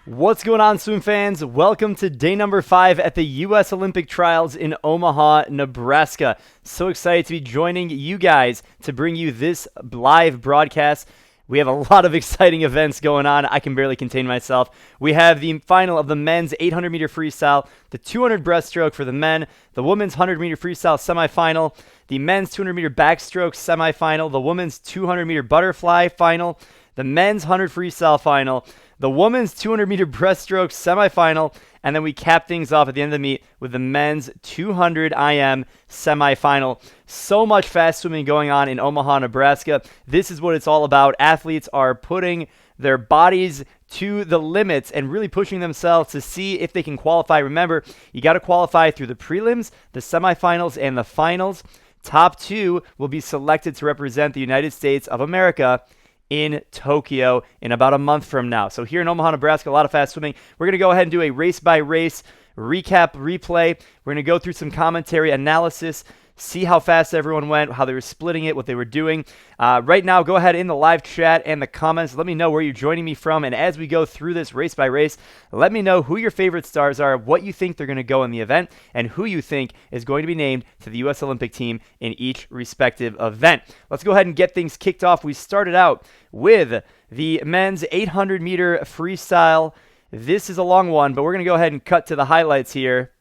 What's going on, swim fans? Welcome to day number 5 at the U.S. Olympic Trials in Omaha, Nebraska. So excited to be joining you guys to bring you this live broadcast. We have a lot of exciting events going on. I can barely contain myself. We have the final of the men's 800-meter freestyle, the 200 breaststroke for the men, the women's 100-meter freestyle semifinal, the men's 200-meter backstroke semifinal, the women's 200-meter butterfly final, the men's 100 freestyle final, the women's 200-meter breaststroke semifinal, and then we cap things off at the end of the meet with the men's 200 IM semifinal. So much fast swimming going on in Omaha, Nebraska. This is what it's all about. Athletes are putting their bodies to the limits and really pushing themselves to see if they can qualify. Remember, you got to qualify through the prelims, the semifinals, and the finals. Top 2 will be selected to represent the United States of America in Tokyo in about a month from now. So here in Omaha, Nebraska, a lot of fast swimming. We're going to go ahead and do a race-by-race recap replay. We're going to go through some commentary analysis, see how fast everyone went, how they were splitting it, what they were doing. Right now, go ahead in the live chat and the comments. Let me know where you're joining me from. And as we go through this race by race, let me know who your favorite stars are, what you think they're going to go in the event, and who you think is going to be named to the U.S. Olympic team in each respective event. Let's go ahead and get things kicked off. We started out with the men's 800-meter freestyle. This is a long one, but we're going to go ahead and cut to the highlights here.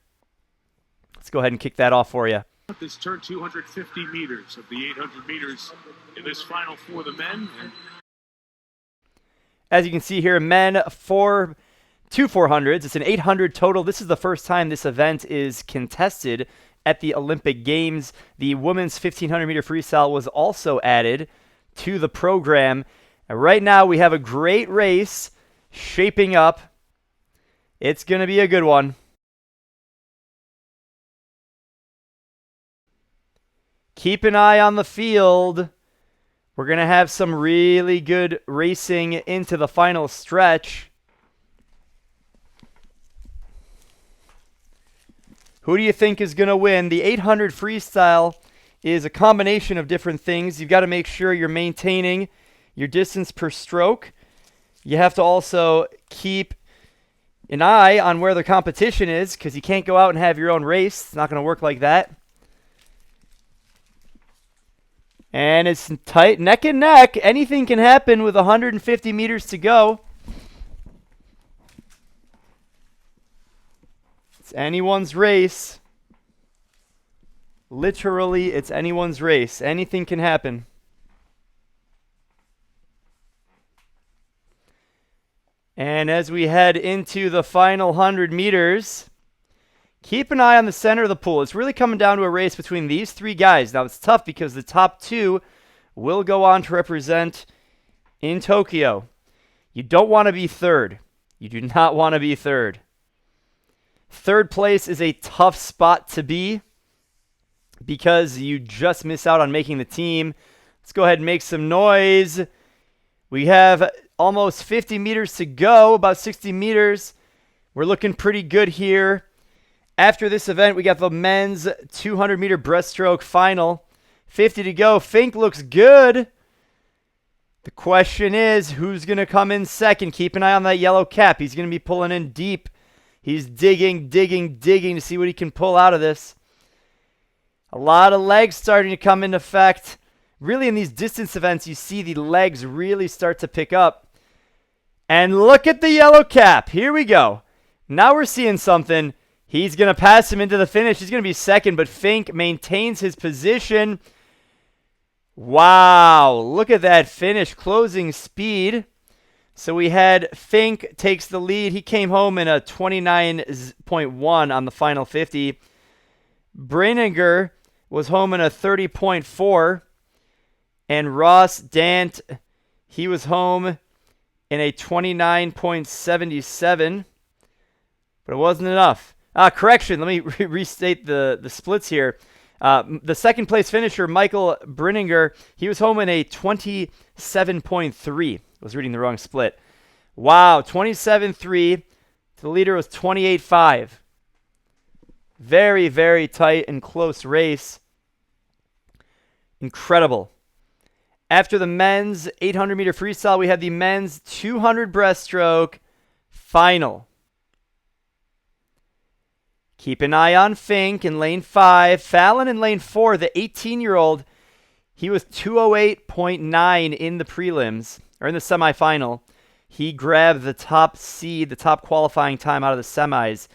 Let's go ahead and kick that off for you. This turn 250 meters of the 800 meters in this final for the men. As you can see here, men two 400s. It's an 800 total. This is the first time this event is contested at the Olympic Games. The women's 1500-meter freestyle was also added to the program. And right now we have a great race shaping up. It's going to be a good one. Keep an eye on the field. We're going to have some really good racing into the final stretch. Who do you think is going to win? The 800 freestyle is a combination of different things. You've got to make sure you're maintaining your distance per stroke. You have to also keep an eye on where the competition is, because you can't go out and have your own race. It's not going to work like that. And it's tight, neck and neck. Anything can happen with 150 meters to go. It's anyone's race. Literally, it's anyone's race. Anything can happen. And as we head into the final 100 meters, keep an eye on the center of the pool. It's really coming down to a race between these three guys. Now, it's tough because the top 2 will go on to represent in Tokyo. You don't want to be third. You do not want to be third. Third place is a tough spot to be because you just miss out on making the team. Let's go ahead and make some noise. We have almost 50 meters to go, about 60 meters. We're looking pretty good here. After this event, we got the men's 200-meter breaststroke final. 50 to go. Fink looks good. The question is, who's going to come in second? Keep an eye on that yellow cap. He's going to be pulling in deep. He's digging to see what he can pull out of this. A lot of legs starting to come into effect. Really, in these distance events, you see the legs really start to pick up. And look at the yellow cap. Here we go. Now we're seeing something. He's going to pass him into the finish. He's going to be second, but Fink maintains his position. Wow, look at that finish, closing speed. So we had Fink takes the lead. He came home in a 29.1 on the final 50. Brininger was home in a 30.4. And Ross Dant, he was home in a 29.77. But it wasn't enough. Correction, let me restate the splits here. The second place finisher, Michael Brininger, he was home in a 27.3. I was reading the wrong split. Wow, 27.3. The leader was 28.5. Very, very tight and close race. Incredible. After the men's 800-meter freestyle, we had the men's 200 breaststroke final. Keep an eye on Fink in lane 5. Fallon in lane 4, the 18-year-old. He was 208.9 in the prelims, or in the semifinal. He grabbed the top seed, the top qualifying time out of the semis.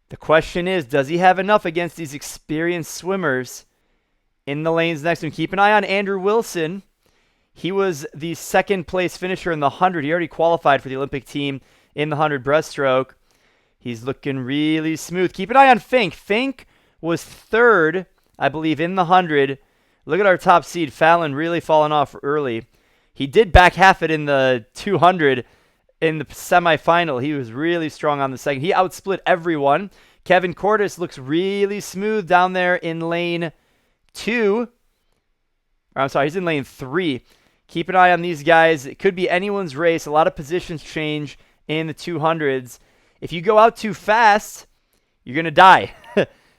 The question is, does he have enough against these experienced swimmers in the lanes next to him? Keep an eye on Andrew Wilson. He was the second place finisher in the 100. He already qualified for the Olympic team in the 100 breaststroke. He's looking really smooth. Keep an eye on Fink. Fink was third, I believe, in the 100. Look at our top seed, Fallon, really falling off early. He did back half it in the 200 in the semifinal. He was really strong on the second. He outsplit everyone. Kevin Cordes looks really smooth down there in lane 2. Or, I'm sorry, he's in lane 3. Keep an eye on these guys. It could be anyone's race. A lot of positions change in the 200s. If you go out too fast, you're going to die.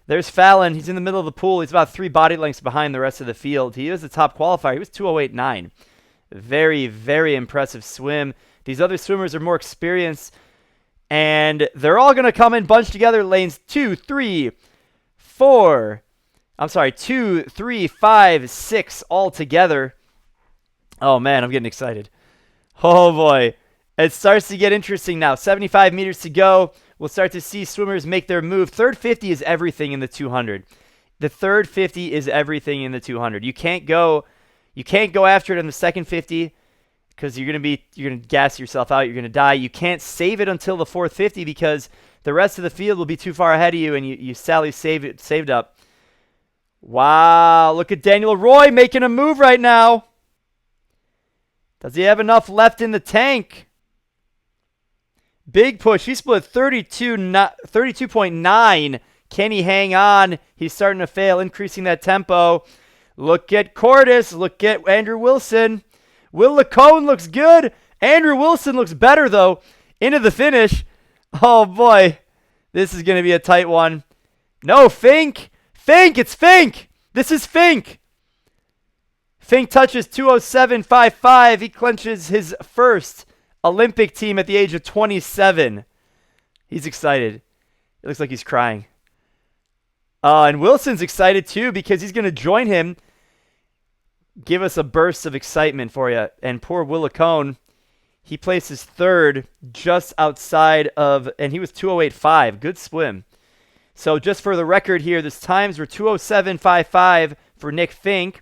There's Fallon. He's in the middle of the pool. He's about 3 body lengths behind the rest of the field. He is the top qualifier. He was 208.9. Very, very impressive swim. These other swimmers are more experienced, and they're all going to come in bunched together. Lanes 2, 3, 4. I'm sorry, 2, 3, 5, 6 all together. Oh, man, I'm getting excited. Oh, boy. It starts to get interesting now. 75 meters to go. We'll start to see swimmers make their move. Third 50 is everything in the 200. The third 50 is everything in the 200. You can't go after it in the second 50 because you're gonna gas yourself out. You're gonna die. You can't save it until the fourth 50 because the rest of the field will be too far ahead of you, and you sadly saved up. Wow! Look at Daniel Roy making a move right now. Does he have enough left in the tank? Big push. He split 32.9. Can he hang on? He's starting to fail, increasing that tempo. Look at Cordes. Look at Andrew Wilson. Will Lacone looks good. Andrew Wilson looks better, though, into the finish. Oh, boy. This is going to be a tight one. No, Fink. Fink. It's Fink. This is Fink. Fink touches 207.55. He clinches his first Olympic team at the age of 27. He's excited. It looks like he's crying. And Wilson's excited too because he's going to join him. Give us a burst of excitement for you. And poor Willacone, he places third just outside of, and he was 208.5. Good swim. So just for the record here, this times were 207.55 for Nick Fink,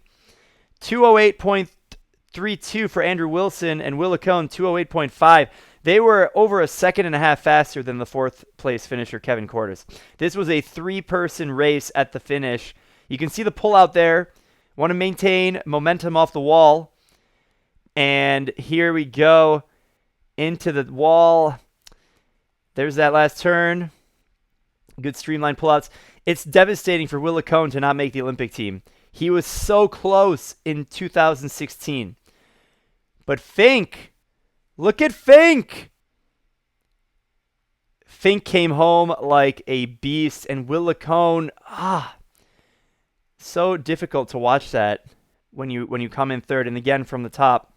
208.32 for Andrew Wilson, and Willacone 208.5. They were over a second and a half faster than the fourth place finisher, Kevin Cordes. This was a 3-person race at the finish. You can see the pull out there. Want to maintain momentum off the wall. And here we go into the wall. There's that last turn. Good streamlined pullouts. It's devastating for Willacone to not make the Olympic team. He was so close in 2016. But Fink, look at Fink. Fink came home like a beast, and Willacone, so difficult to watch that when you come in third, and again from the top.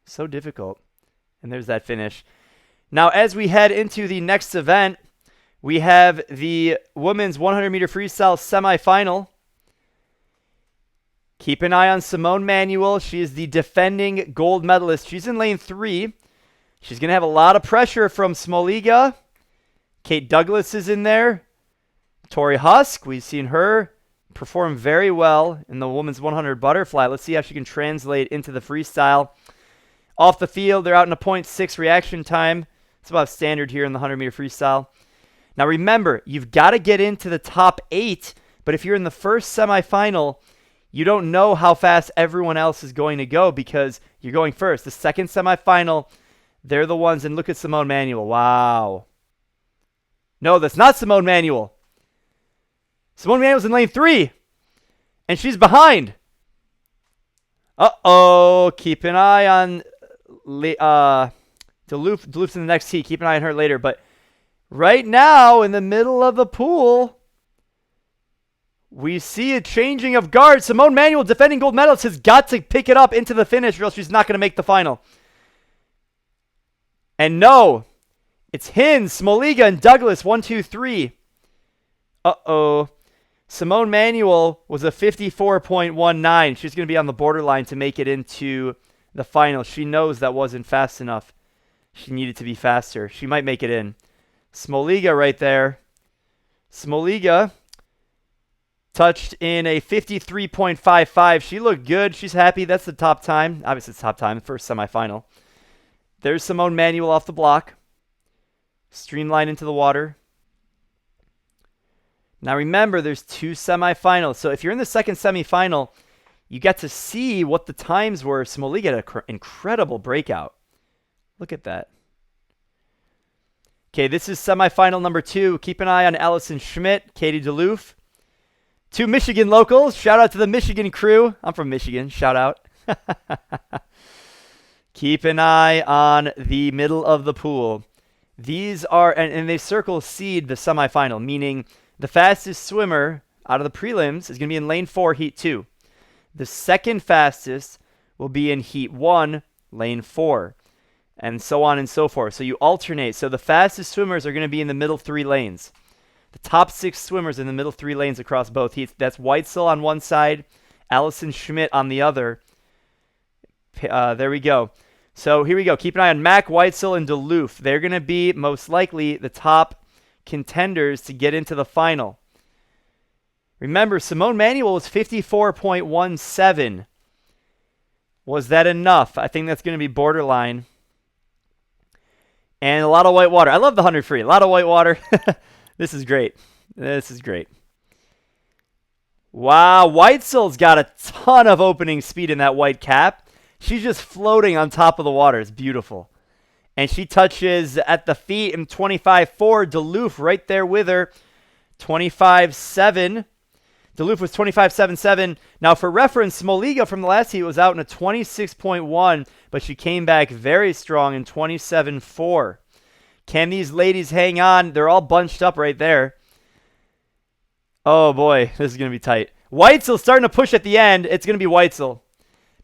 So difficult. And there's that finish. Now, as we head into the next event, we have the women's 100-meter freestyle semifinal. Keep an eye on Simone Manuel. She is the defending gold medalist. She's in lane 3. She's going to have a lot of pressure from Smoliga. Kate Douglas is in there. Tori Husk, we've seen her perform very well in the women's 100 butterfly. Let's see how she can translate into the freestyle. Off the field, they're out in a 0.6 reaction time. It's about standard here in the 100-meter freestyle. Now remember, you've got to get into the top 8, but if you're in the first semifinal, you don't know how fast everyone else is going to go because you're going first. The second semifinal, they're the ones, and look at Simone Manuel. Wow. No, that's not Simone Manuel. Simone Manuel's in lane 3, and she's behind. Uh-oh. Keep an eye on Duluth. Duluth's in the next heat. Keep an eye on her later. But right now, in the middle of the pool, we see a changing of guard. Simone Manuel, defending gold medalist, has got to pick it up into the finish, or else she's not going to make the final. And no, it's Hins, Smoliga, and Douglas. 1, 2, 3. Uh-oh. Simone Manuel was a 54.19. She's going to be on the borderline to make it into the final. She knows that wasn't fast enough. She needed to be faster. She might make it in. Smoliga right there. Smoliga touched in a 53.55. She looked good. She's happy. That's the top time. Obviously, it's top time. First semifinal. There's Simone Manuel off the block. Streamline into the water. Now remember, there's 2 semifinals. So if you're in the second semifinal, you get to see what the times were. Smoliga had an incredible breakout. Look at that. Okay, this is semifinal number 2. Keep an eye on Allison Schmidt, Katie DeLoof. 2 Michigan locals. Shout out to the Michigan crew. I'm from Michigan. Shout out. Keep an eye on the middle of the pool. These are, and they circle seed the semifinal, meaning the fastest swimmer out of the prelims is going to be in lane 4, heat 2. The second fastest will be in heat 1, lane 4, and so on and so forth. So you alternate. So the fastest swimmers are going to be in the middle 3 lanes. The top 6 swimmers in the middle 3 lanes across both heats. That's Weitzel on one side, Allison Schmidt on the other. There we go. So here we go. Keep an eye on Mac, Weitzel, and DeLoof. They're going to be most likely the top contenders to get into the final. Remember, Simone Manuel was 54.17. Was that enough? I think that's going to be borderline. And a lot of white water. I love the 100 free. A lot of white water. This is great. This is great. Wow, Weitzel's got a ton of opening speed in that white cap. She's just floating on top of the water. It's beautiful. And she touches at the feet in 25.4. DeLoof right there with her. 25.7. DeLoof was 25.77. Now, for reference, Smoliga from the last heat was out in a 26.1, but she came back very strong in 27.4. Can these ladies hang on? They're all bunched up right there. Oh, boy. This is going to be tight. Weitzel starting to push at the end. It's going to be Weitzel.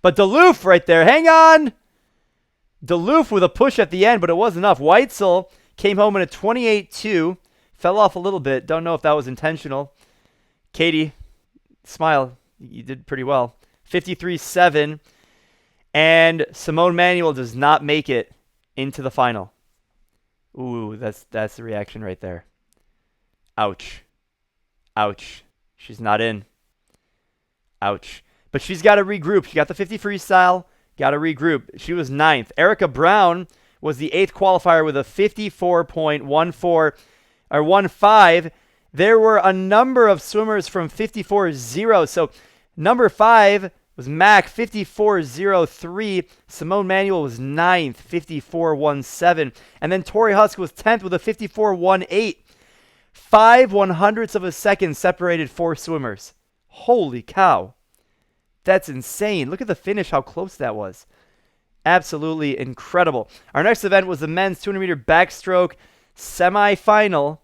But DeLoof right there. Hang on. DeLoof with a push at the end, but it wasn't enough. Weitzel came home in a 28.2. Fell off a little bit. Don't know if that was intentional. Katie, smile. You did pretty well. 53.7. And Simone Manuel does not make it into the final. Ooh, that's the reaction right there. Ouch. Ouch. She's not in. Ouch. But she's got to regroup. She got the 50 freestyle. Got to regroup. She was 9th. Erica Brown was the 8th qualifier with a 54.14 or 15. There were a number of swimmers from 54.0. So number 5 was Mac, 54.03. Simone Manuel was 9th, 54.17. And then Tori Husk was 10th with a 54.18. 5 100ths of a second separated 4 swimmers. Holy cow. That's insane. Look at the finish, how close that was. Absolutely incredible. Our next event was the men's 200-meter backstroke semifinal.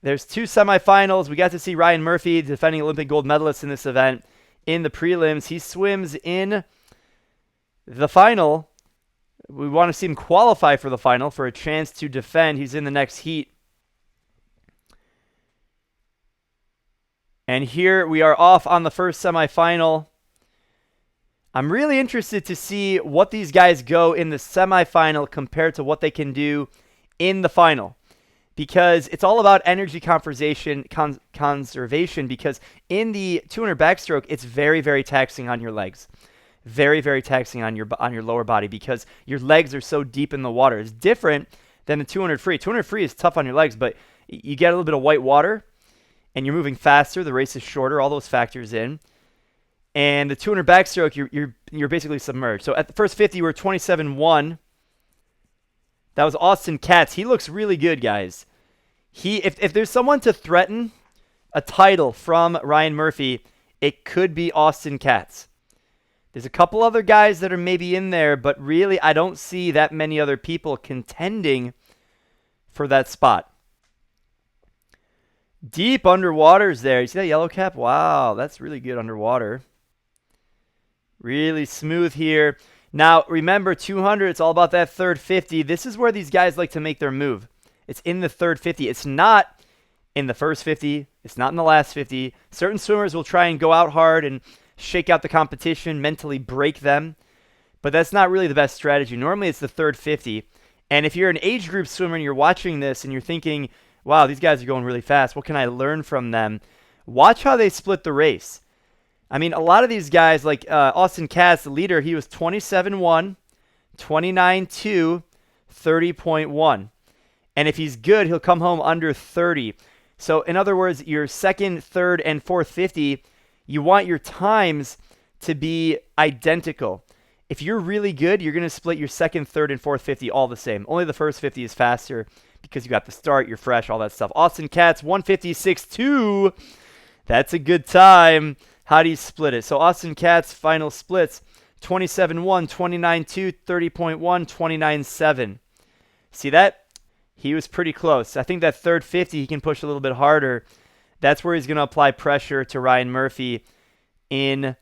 There's 2 semifinals. We got to see Ryan Murphy, defending Olympic gold medalist in this event, in the prelims. He swims in the final. We want to see him qualify for the final for a chance to defend. He's in the next heat. And here we are off on the first semifinal. I'm really interested to see what these guys go in the semifinal compared to what they can do in the final. Because it's all about energy conservation. Because in the 200 backstroke, it's very, very taxing on your legs. Very, very taxing on your lower body because your legs are so deep in the water. It's different than the 200 free. 200 free is tough on your legs, but you get a little bit of white water. And you're moving faster, the race is shorter, all those factors in. And the 200 backstroke, you're basically submerged. So at the first 50, we're 27.1. That was Austin Katz. He looks really good, guys. If there's someone to threaten a title from Ryan Murphy, it could be Austin Katz. There's a couple other guys that are maybe in there, but really I don't see that many other people contending for that spot. Deep underwaters there. You see that yellow cap? Wow, that's really good underwater. Really smooth here. Now, remember, 200, it's all about that third 50. This is where these guys like to make their move. It's in the third 50. It's not in the first 50. It's not in the last 50. Certain swimmers will try and go out hard and shake out the competition, mentally break them. But that's not really the best strategy. Normally, it's the third 50. And if you're an age group swimmer and you're watching this and you're thinking, wow, these guys are going really fast, what can I learn from them? Watch how they split the race. I mean, a lot of these guys, like Austin Katz, the leader, he was 27.1, 29.2, 30.1. And if he's good, he'll come home under 30. So in other words, your second, third, and fourth 50, you want your times to be identical. If you're really good, you're going to split your second, third, and fourth 50 all the same. Only the first 50 is faster because you got the start, you're fresh, all that stuff. Austin Katz, 156.2. That's a good time. How do you split it? So Austin Katz final splits 27.1, 29.2, 30.1, 29.7. See that? He was pretty close. I think that third 50 he can push a little bit harder. That's where he's going to apply pressure to Ryan Murphy in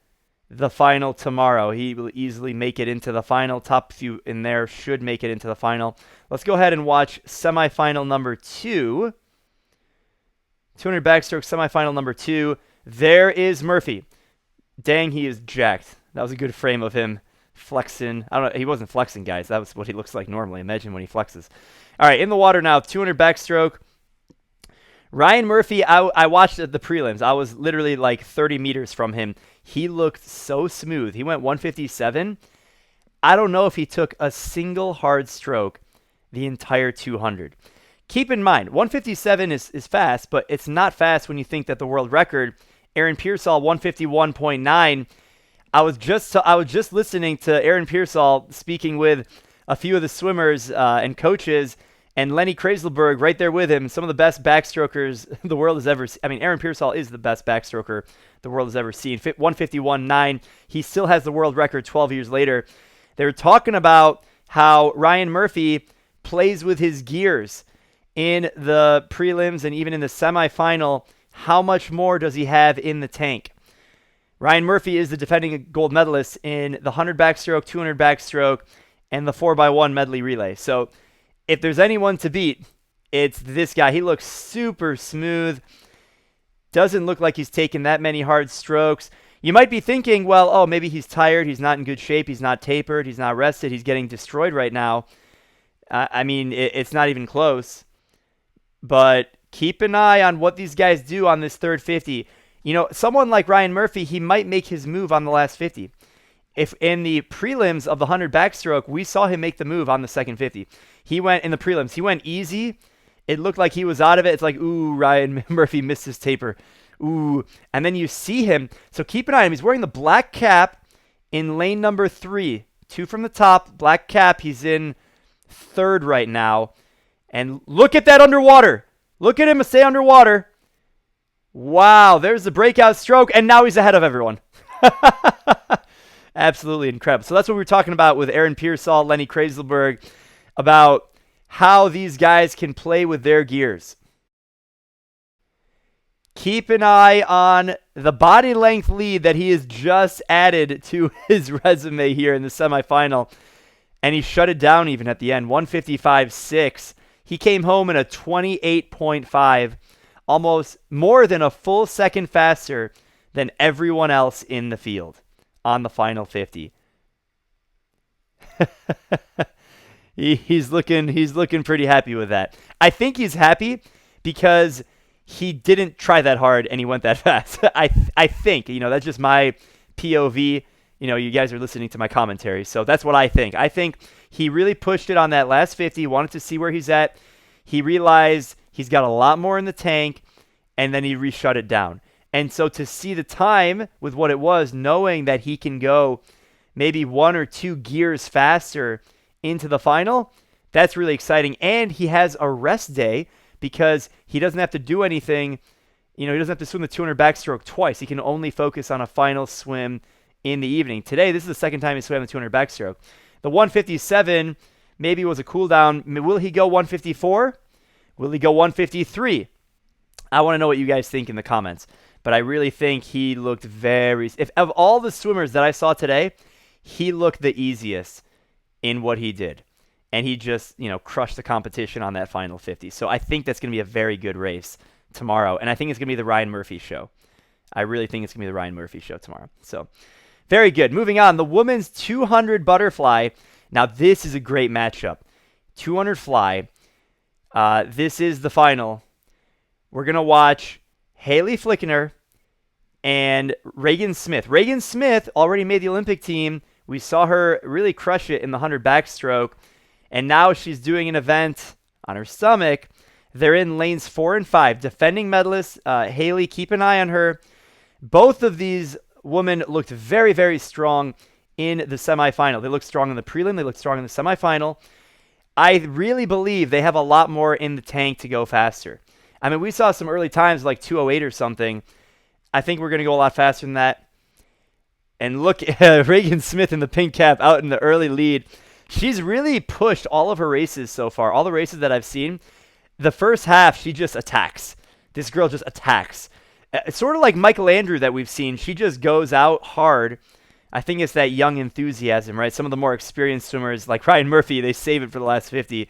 the final tomorrow. He will easily make it into the final. Top few in there should make it into the final. Let's go ahead and watch semifinal number 2. 200 backstroke semifinal number 2. There is Murphy. Dang, he is jacked. That was a good frame of him flexing. I don't know. He wasn't flexing, guys. That was what he looks like normally. Imagine when he flexes. All right, in the water now. 200 backstroke. Ryan Murphy, I watched the prelims. I was literally like 30 meters from him. He looked so smooth. He went 157. I don't know if he took a single hard stroke the entire 200. Keep in mind, 157 is fast, but it's not fast when you think that the world record, Aaron Pearsall, 151.9. I was just listening to Aaron Pearsall speaking with a few of the swimmers and coaches, and Lenny Kreiselberg right there with him, some of the best backstrokers the world has ever seen. I mean, Aaron Pearsall is the best backstroker the world has ever seen. 151.9. He still has the world record 12 years later. They were talking about how Ryan Murphy plays with his gears in the prelims and even in the semifinal. How much more does he have in the tank? Ryan Murphy is the defending gold medalist in the 100 backstroke, 200 backstroke, and the 4x1 medley relay. So if there's anyone to beat, it's this guy. He looks super smooth. Doesn't look like he's taken that many hard strokes. You might be thinking, well, oh, maybe he's tired. He's not in good shape. He's not tapered. He's not rested. He's getting destroyed right now. I mean, it's not even close. But keep an eye on what these guys do on this third 50. You know, someone like Ryan Murphy, he might make his move on the last 50. If in the prelims of the 100 backstroke, we saw him make the move on the second 50. He went in the prelims. He went easy. It looked like he was out of it. It's like, ooh, Ryan Murphy missed his taper. Ooh. And then you see him. So keep an eye on him. He's wearing the black cap in lane number 3. 2 from the top, black cap. He's in third right now. And look at that underwater. Look at him stay underwater. Wow, there's the breakout stroke. And now he's ahead of everyone. Absolutely incredible. So that's what we were talking about with Aaron Pearsall, Lenny Kreiselberg, about how these guys can play with their gears. Keep an eye on the body length lead that he has just added to his resume here in the semifinal. And he shut it down even at the end, 155.6. He came home in a 28.5, almost more than a full second faster than everyone else in the field on the final 50. He's looking pretty happy with that. I think he's happy because he didn't try that hard and he went that fast. I think, that's just my POV. You guys are listening to my commentary, so that's what I think. I think he really pushed it on that last 50, wanted to see where he's at. He realized he's got a lot more in the tank, and then he re-shut it down. And so to see the time with what it was, knowing that he can go maybe 1 or 2 gears faster into the final, that's really exciting. And he has a rest day because he doesn't have to do anything. He doesn't have to swim the 200 backstroke twice. He can only focus on a final swim in the evening. Today, this is the second time he swam the 200 backstroke. The 157 maybe was a cool down. Will he go 154? Will he go 153? I want to know what you guys think in the comments. But I really think he looked of all the swimmers that I saw today, he looked the easiest in what he did. And he just, crushed the competition on that final 50. So I think that's going to be a very good race tomorrow. And I think it's going to be the Ryan Murphy show. I really think it's going to be the Ryan Murphy show tomorrow. So very good. Moving on, the women's 200 butterfly. Now, this is a great matchup. 200 fly. This is the final. We're going to watch Haley Flickener and Reagan Smith. Reagan Smith already made the Olympic team. We saw her really crush it in the 100 backstroke. And now she's doing an event on her stomach. They're in lanes 4 and 5. Defending medalist Haley, keep an eye on her. Both of these women looked very, very strong in the semifinal. They looked strong in the prelim. They looked strong in the semifinal. I really believe they have a lot more in the tank to go faster. I mean, we saw some early times like 2:08 or something. I think we're going to go a lot faster than that. And look at Reagan Smith in the pink cap out in the early lead. She's really pushed all of her races so far. All the races that I've seen, the first half, she just attacks. This girl just attacks. It's sort of like Michael Andrew that we've seen. She just goes out hard. I think it's that young enthusiasm, right? Some of the more experienced swimmers, like Ryan Murphy, they save it for the last 50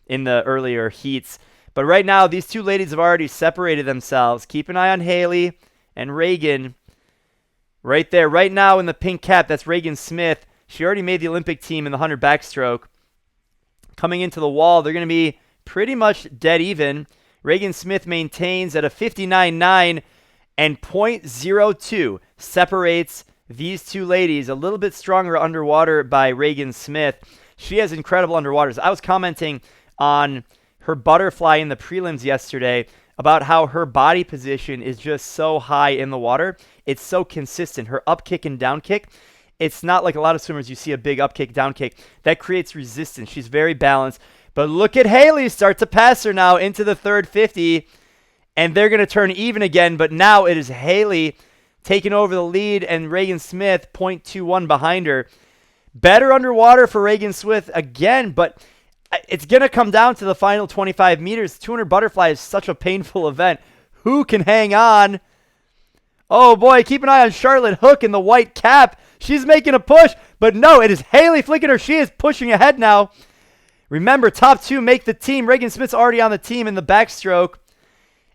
in the earlier heats. But right now, these two ladies have already separated themselves. Keep an eye on Haley and Reagan. Right there, right now in the pink cap, that's Reagan Smith. She already made the Olympic team in the 100 backstroke. Coming into the wall, they're going to be pretty much dead even. Reagan Smith maintains at a 59.9, and .02 separates these two ladies. A little bit stronger underwater by Reagan Smith. She has incredible underwaters. I was commenting on her butterfly in the prelims yesterday about how her body position is just so high in the water. It's so consistent. Her up kick and down kick, it's not like a lot of swimmers you see a big up kick, down kick. That creates resistance. She's very balanced. But look at Haley start to pass her now into the third 50. And they're going to turn even again. But now it is Haley taking over the lead and Reagan Smith 0.21 behind her. Better underwater for Reagan Smith again. But it's going to come down to the final 25 meters. 200 butterfly is such a painful event. Who can hang on? Oh boy, keep an eye on Charlotte Hook in the white cap. She's making a push, but no, it is Haley Flickener. She is pushing ahead now. Remember, top two make the team. Reagan Smith's already on the team in the backstroke.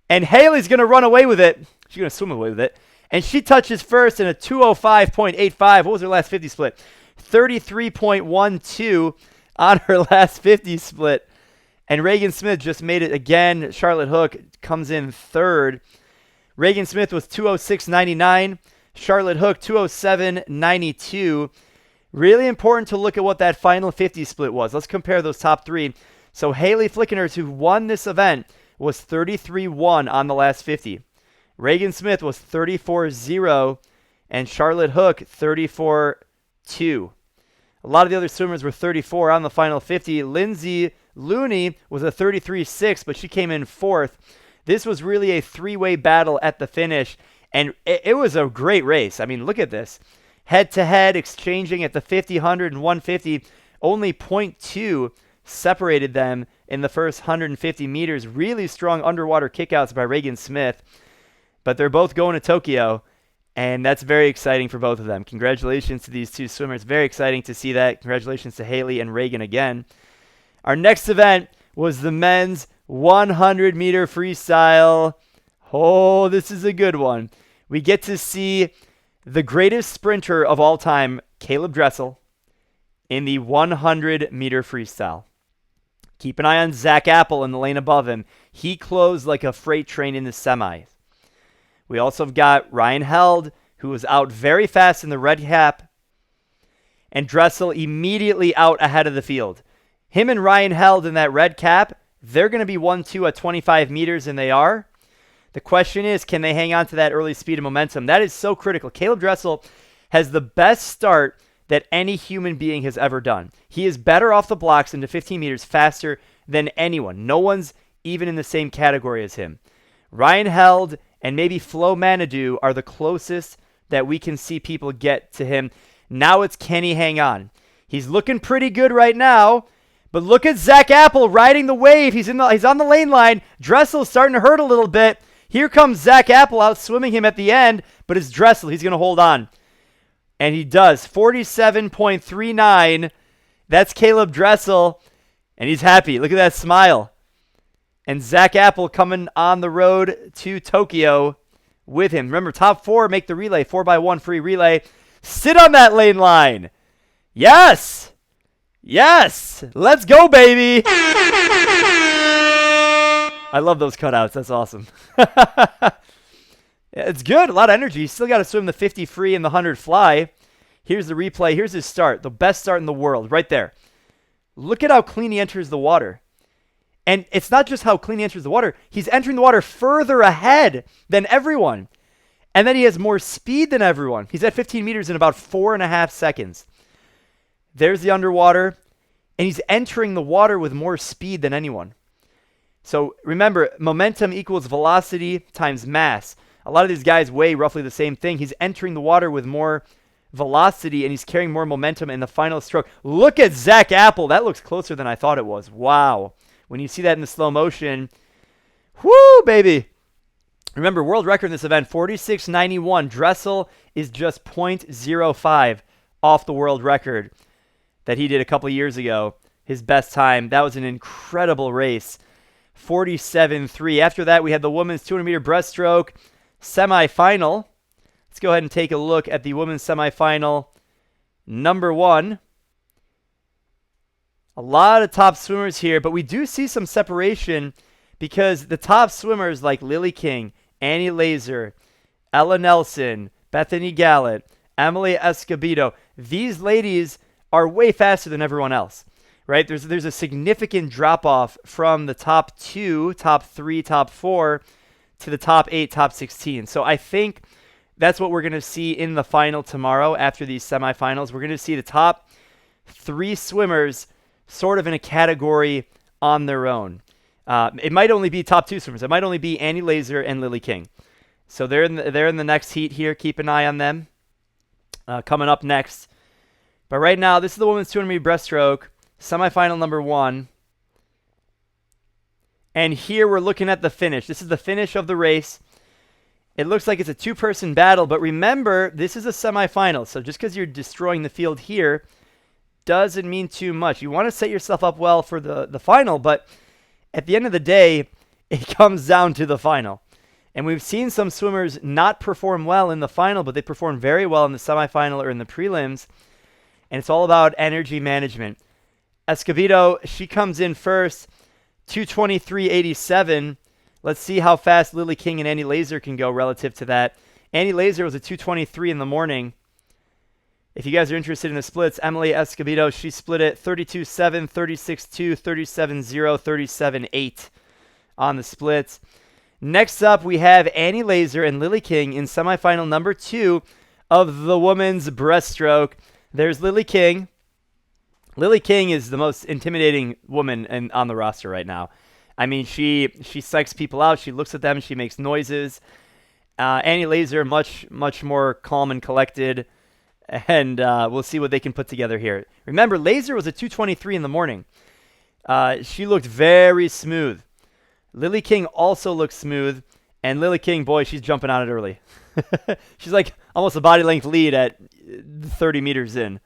And Haley's going to run away with it. She's going to swim away with it. And she touches first in a 2:05.85. What was her last 50 split? 33.12 on her last 50 split. And Reagan Smith just made it again. Charlotte Hook comes in third. Reagan Smith was 2:06.99. Charlotte Hook 2:07.92. Really important to look at what that final 50 split was. Let's compare those top three. So Haley Flickener, who won this event, was 33.1 on the last 50. Reagan Smith was 34.0, and Charlotte Hook 34.2. A lot of the other swimmers were 34 on the final 50. Lindsay Looney was a 33.6, but she came in fourth. This was really a three-way battle at the finish, and it was a great race. I mean, look at this. Head-to-head, exchanging at the 50, 100, and 150. Only 0.2 separated them in the first 150 meters. Really strong underwater kickouts by Reagan Smith. But they're both going to Tokyo, and that's very exciting for both of them. Congratulations to these two swimmers. Very exciting to see that. Congratulations to Haley and Reagan again. Our next event was the men's 100-meter freestyle. Oh, this is a good one. We get to see the greatest sprinter of all time, Caleb Dressel, in the 100-meter freestyle. Keep an eye on Zach Apple in the lane above him. He closed like a freight train in the semis. We also have got Ryan Held, who was out very fast in the red cap, and Dressel immediately out ahead of the field. Him and Ryan Held in that red cap, they're going to be 1-2 at 25 meters, and they are. The question is, can they hang on to that early speed and momentum? That is so critical. Caleb Dressel has the best start that any human being has ever done. He is better off the blocks into 15 meters faster than anyone. No one's even in the same category as him. Ryan Held and maybe Flo Manadou are the closest that we can see people get to him. Now it's, can he hang on? He's looking pretty good right now. But look at Zach Apple riding the wave. He's on the lane line. Dressel's starting to hurt a little bit. Here comes Zach Apple out swimming him at the end, but it's Dressel. He's going to hold on. And he does. 47.39. That's Caleb Dressel. And he's happy. Look at that smile. And Zach Apple coming on the road to Tokyo with him. Remember, top 4 make the relay. 4x1 free relay. Sit on that lane line. Yes. Yes. Let's go, baby. I love those cutouts. That's awesome. It's good. A lot of energy. You still got to swim the 50 free and the 100 fly. Here's the replay. Here's his start. The best start in the world right there. Look at how clean he enters the water. And it's not just how clean he enters the water. He's entering the water further ahead than everyone. And then he has more speed than everyone. He's at 15 meters in about 4.5 seconds. There's the underwater. And he's entering the water with more speed than anyone. So remember, momentum equals velocity times mass. A lot of these guys weigh roughly the same thing. He's entering the water with more velocity, and he's carrying more momentum in the final stroke. Look at Zach Apple. That looks closer than I thought it was. Wow. When you see that in the slow motion, whoo, baby. Remember, world record in this event, 46.91. Dressel is just 0.05 off the world record that he did a couple years ago. His best time. That was an incredible race. 47.3. After that, we had the women's 200-meter breaststroke semifinal. Let's go ahead and take a look at the women's semifinal number 1. A lot of top swimmers here, but we do see some separation because the top swimmers like Lily King, Annie Laser, Ella Nelson, Bethany Gallett, Emily Escobedo, these ladies are way faster than everyone else, right? There's a significant drop-off from the top 2, top 3, top 4 to the top 8, top 16. So I think that's what we're going to see in the final tomorrow after these semifinals. We're going to see the top 3 swimmers sort of in a category on their own. It might only be top 2 swimmers. It might only be Annie Laser and Lily King. So they're in the next heat here. Keep an eye on them coming up next. But right now, this is the women's 200-meter breaststroke semifinal number 1. And here we're looking at the finish. This is the finish of the race. It looks like it's a 2-person battle, but remember, this is a semifinal. So just because you're destroying the field here doesn't mean too much. You want to set yourself up well for the final, but at the end of the day, it comes down to the final. And we've seen some swimmers not perform well in the final, but they perform very well in the semifinal or in the prelims. And it's all about energy management. Escobedo, she comes in first, 2:23.87. Let's see how fast Lily King and Annie Laser can go relative to that. Annie Laser was a 2:23 in the morning. If you guys are interested in the splits, Emily Escobedo, she split it 32.7, 36.2, 37.0, 37.8 on the splits. Next up, we have Annie Laser and Lily King in semifinal number 2 of the women's breaststroke. There's Lily King. Lily King is the most intimidating woman on the roster right now. I mean, she psychs people out. She looks at them. She makes noises. Annie Laser, much more calm and collected. And we'll see what they can put together here. Remember, Laser was a 2:23 in the morning. She looked very smooth. Lily King also looks smooth. And Lily King, boy, she's jumping on it early. She's like almost a body length lead at 30 meters in.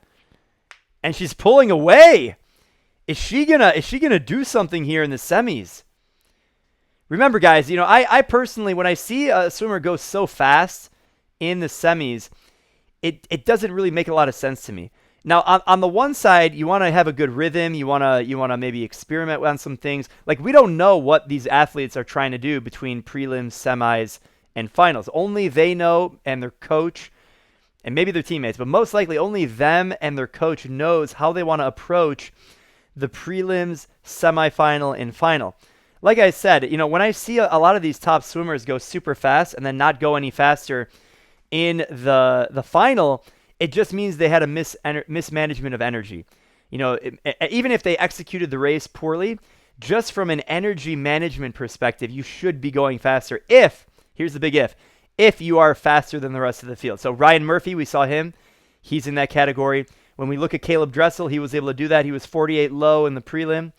And she's pulling away. Is she gonna do something here in the semis? Remember, guys, I personally, when I see a swimmer go so fast in the semis, it doesn't really make a lot of sense to me. Now, on the one side, you want to have a good rhythm. You want to maybe experiment on some things. Like, we don't know what these athletes are trying to do between prelims, semis, and finals. Only they know, and their coach, and maybe their teammates, but most likely only them and their coach knows how they want to approach the prelims, semifinal, and final. Like I said, when I see a lot of these top swimmers go super fast and then not go any faster in the final, it just means they had a mismanagement of energy. Even if they executed the race poorly, just from an energy management perspective, you should be going faster here's the big if you are faster than the rest of the field. So Ryan Murphy, we saw him. He's in that category. When we look at Caleb Dressel, he was able to do that. He was 48 low in the prelim.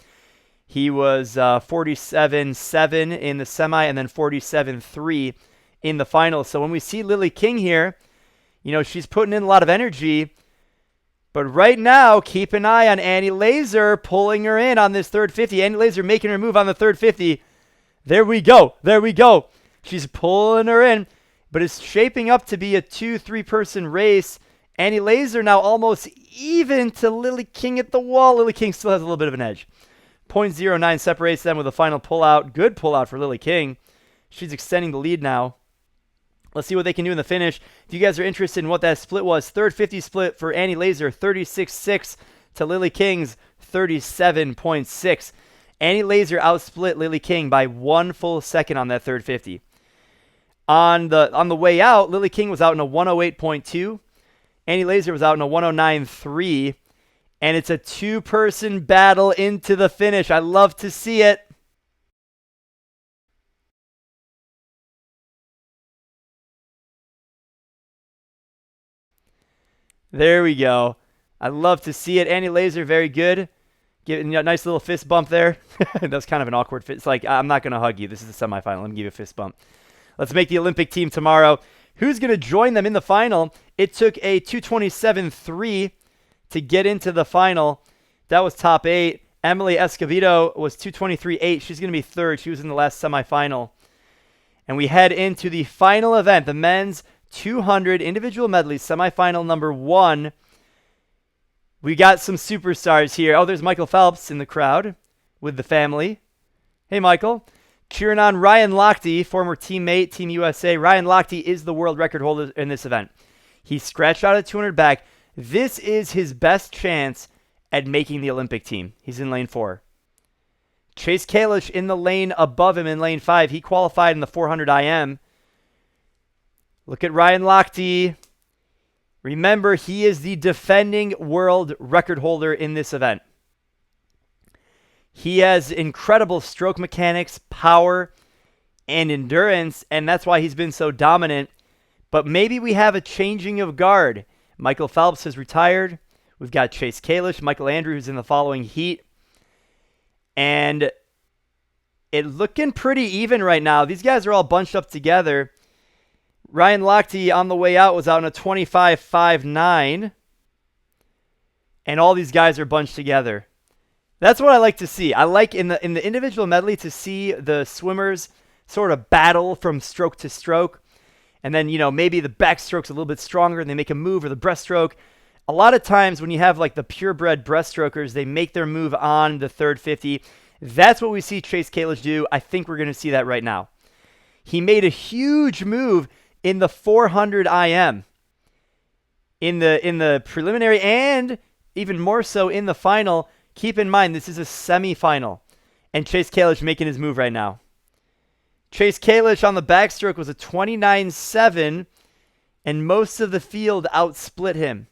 He was 47.7 in the semi and then 47.3 in the final. So when we see Lily King here, You know, she's putting in a lot of energy. But right now, keep an eye on Annie Laser pulling her in on this third 50. Annie Laser making her move on the third 50. There we go. There we go. She's pulling her in, but it's shaping up to be a 2-3 person race. Annie Laser now almost even to Lily King at the wall. Lily King still has a little bit of an edge. 0.09 separates them with a final pullout. Good pullout for Lily King. She's extending the lead now. Let's see what they can do in the finish. If you guys are interested in what that split was, third 50 split for Annie Laser, 36.6 to Lily King's 37.6. Annie Laser outsplit Lily King by 1 full second on that third 50. On the way out, Lily King was out in a 108.2. Annie Laser was out in a 109.3. And it's a 2-person battle into the finish. I love to see it. There we go. I love to see it. Annie Laser, very good. Getting a nice little fist bump there. That's kind of an awkward fit. It's like, I'm not going to hug you. This is the semifinal. Let me give you a fist bump. Let's make the Olympic team tomorrow. Who's going to join them in the final? It took a 227.3 to get into the final. That was top 8. Emily Escovedo was 223.8. She's going to be third. She was in the last semifinal. And we head into the final event, the men's 200 individual medley semifinal number 1. We got some superstars here. Oh, there's Michael Phelps in the crowd with the family. Hey, Michael. Cheering on Ryan Lochte, former teammate, Team USA. Ryan Lochte is the world record holder in this event. He scratched out a 200 back. This is his best chance at making the Olympic team. He's in lane 4. Chase Kalish in the lane above him in lane 5. He qualified in the 400 IM. Look at Ryan Lochte. Remember, he is the defending world record holder in this event. He has incredible stroke mechanics, power, and endurance, and that's why he's been so dominant. But maybe we have a changing of guard. Michael Phelps has retired. We've got Chase Kalish, Michael Andrews in the following heat. And it's looking pretty even right now. These guys are all bunched up together. Ryan Lochte on the way out was out in a 25.59. And all these guys are bunched together. That's what I like to see. I like in the individual medley to see the swimmers sort of battle from stroke to stroke. And then, you know, maybe the backstroke's a little bit stronger and they make a move, or the breaststroke. A lot of times when you have like the purebred breaststrokers, they make their move on the third 50. That's what we see Chase Kalish do. I think we're going to see that right now. He made a huge move in the 400 IM. In the preliminary and even more so in the final. Keep in mind, this is a semifinal. And Chase Kalish making his move right now. Chase Kalish on the backstroke was a 29.7, and most of the field outsplit him.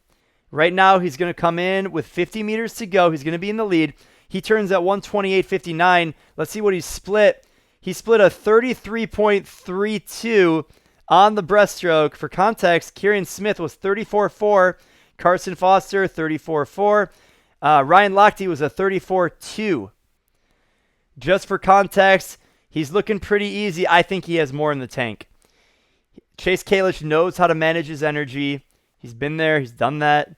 Right now, he's going to come in with 50 meters to go. He's going to be in the lead. He turns at 128.59. Let's see what he split. He split a 33.32 on the breaststroke. For context, Kieran Smith was 34.4. Carson Foster, 34.4. Ryan Lochte was a 34.2. Just for context, he's looking pretty easy. I think he has more in the tank. Chase Kalish knows how to manage his energy. He's been there. He's done that.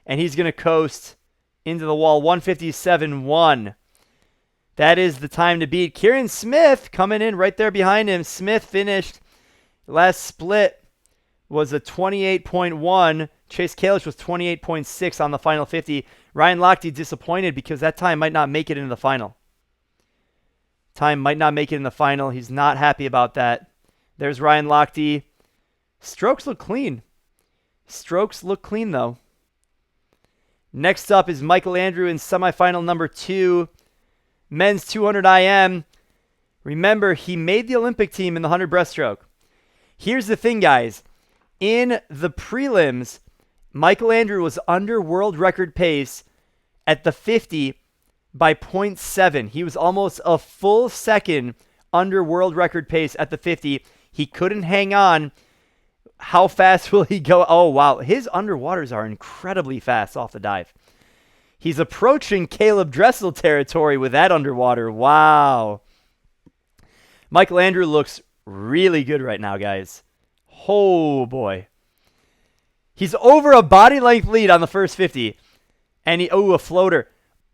And he's going to coast into the wall. 157.1. That is the time to beat. Kieran Smith coming in right there behind him. Smith finished. Last split was a 28.1. Chase Kalish was 28.6 on the final 50. Ryan Lochte disappointed because that time might not make it into the final. Time might not make it in the final. He's not happy about that. There's Ryan Lochte. Strokes look clean. Strokes look clean, though. Next up is Michael Andrew in semifinal number 2. Men's 200 IM. Remember, he made the Olympic team in the 100 breaststroke. Here's the thing, guys. In the prelims, Michael Andrew was under world record pace at the 50 by 0.7. He was almost a full second under world record pace at the 50. He couldn't hang on. How fast will he go? Oh, wow. His underwaters are incredibly fast off the dive. He's approaching Caleb Dressel territory with that underwater. Wow. Michael Andrew looks really good right now, guys. Oh, boy. He's over a body length lead on the first 50. And a floater.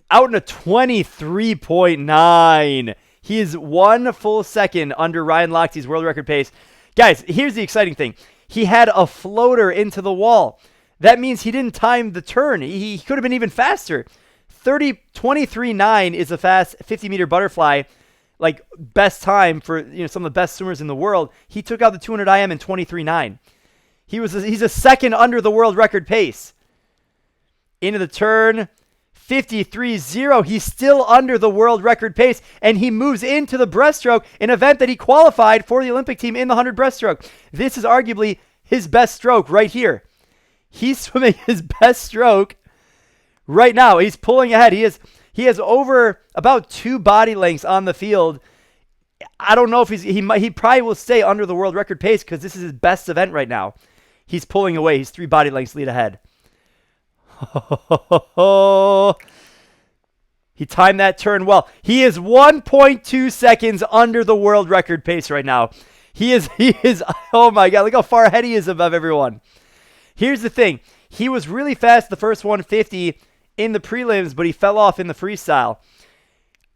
Out in a 23.9. He is 1 full second under Ryan Lochte's world record pace. Guys, here's the exciting thing. He had a floater into the wall. That means he didn't time the turn. He could have been even faster. 23.9 is a fast 50-meter butterfly, like best time for some of the best swimmers in the world. He took out the 200 IM in 23.9. He's a second under the world record pace. Into the turn, 53.0. He's still under the world record pace, and he moves into the breaststroke, an event that he qualified for the Olympic team in the 100 breaststroke. This is arguably his best stroke right here. He's swimming his best stroke right now. He's pulling ahead. He has over about 2 body lengths on the field. I don't know if he probably will stay under the world record pace because this is his best event right now. He's pulling away. He's 3 body lengths lead ahead. He timed that turn well. He is 1.2 seconds under the world record pace right now. He is, oh my God, look how far ahead he is above everyone. Here's the thing. He was really fast the first 150 in the prelims, but he fell off in the freestyle.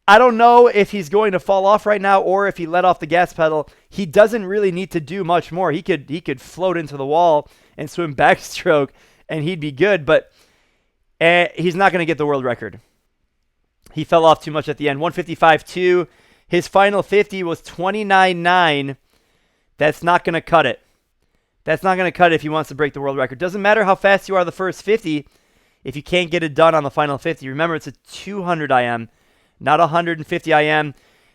I don't know if he's going to fall off right now or if he let off the gas pedal. He doesn't really need to do much more. He could float into the wall and swim backstroke, and he'd be good, but he's not going to get the world record. He fell off too much at the end. 155.2. His final 50 was 29.9. That's not going to cut it. That's not going to cut it if he wants to break the world record. Doesn't matter how fast you are the first 50 if you can't get it done on the final 50. Remember, it's a 200 IM, not 150 IM.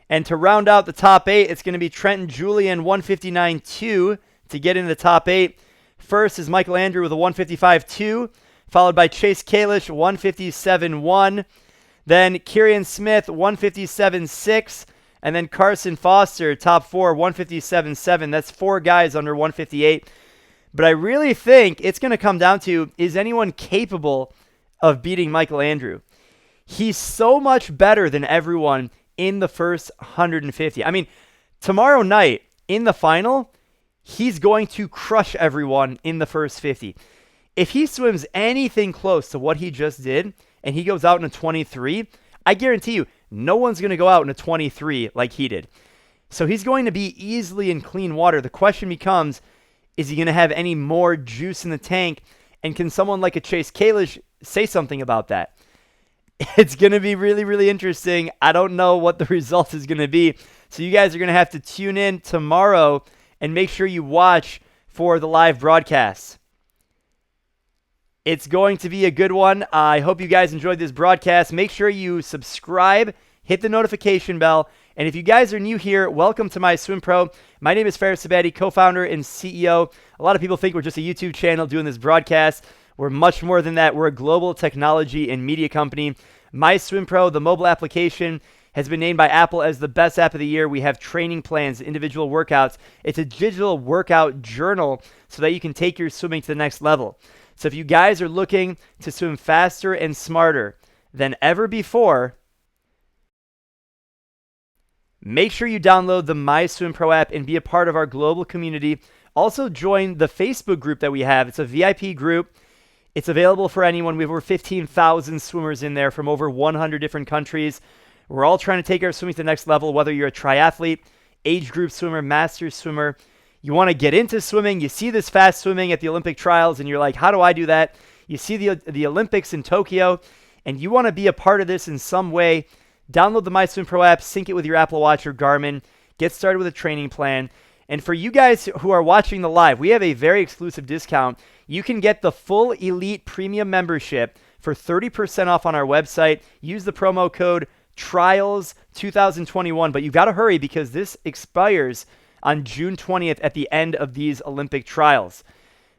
And to round out the top 8, it's going to be Trenton Julian 159.2 to get into the top 8. First is Michael Andrew with a 155.2, followed by Chase Kalish 157.1. Then Kieran Smith 157.6. And then Carson Foster, top 4, 157.7. That's 4 guys under 158. But I really think it's going to come down to, is anyone capable of beating Michael Andrew? He's so much better than everyone in the first 150. I mean, tomorrow night in the final, he's going to crush everyone in the first 50. If he swims anything close to what he just did, and he goes out in a 23, I guarantee you, no one's going to go out in a 23 like he did. So he's going to be easily in clean water. The question becomes, is he going to have any more juice in the tank? And can someone like a Chase Kalish say something about that? It's going to be really, really interesting. I don't know what the result is going to be. So you guys are going to have to tune in tomorrow and make sure you watch for the live broadcast. It's going to be a good one. I hope you guys enjoyed this broadcast. Make sure you subscribe, hit the notification bell. And if you guys are new here, welcome to MySwimPro. My name is Faris Sabati, co-founder and CEO. A lot of people think we're just a YouTube channel doing this broadcast. We're much more than that. We're a global technology and media company. MySwimPro, the mobile application, has been named by Apple as the best app of the year. We have training plans, individual workouts. It's a digital workout journal so that you can take your swimming to the next level. So if you guys are looking to swim faster and smarter than ever before, make sure you download the MySwimPro app and be a part of our global community. Also join the Facebook group that we have. It's a VIP group. It's available for anyone. We have over 15,000 swimmers in there from over 100 different countries. We're all trying to take our swimming to the next level, whether you're a triathlete, age group swimmer, master swimmer. You want to get into swimming. You see this fast swimming at the Olympic trials, and you're like, how do I do that? You see the Olympics in Tokyo, and you want to be a part of this in some way. Download the MySwimPro app, sync it with your Apple Watch or Garmin, get started with a training plan. And for you guys who are watching the live, we have a very exclusive discount. You can get the full Elite Premium membership for 30% off on our website. Use the promo code TRIALS2021, but you've got to hurry because this expires on June 20th at the end of these Olympic trials.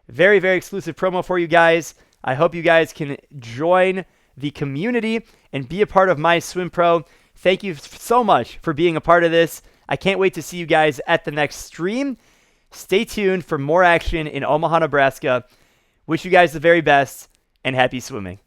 Very, very exclusive promo for you guys. I hope you guys can join the community and be a part of MySwimPro. Thank you so much for being a part of this. I can't wait to see you guys at the next stream. Stay tuned for more action in Omaha, Nebraska. Wish you guys the very best and happy swimming.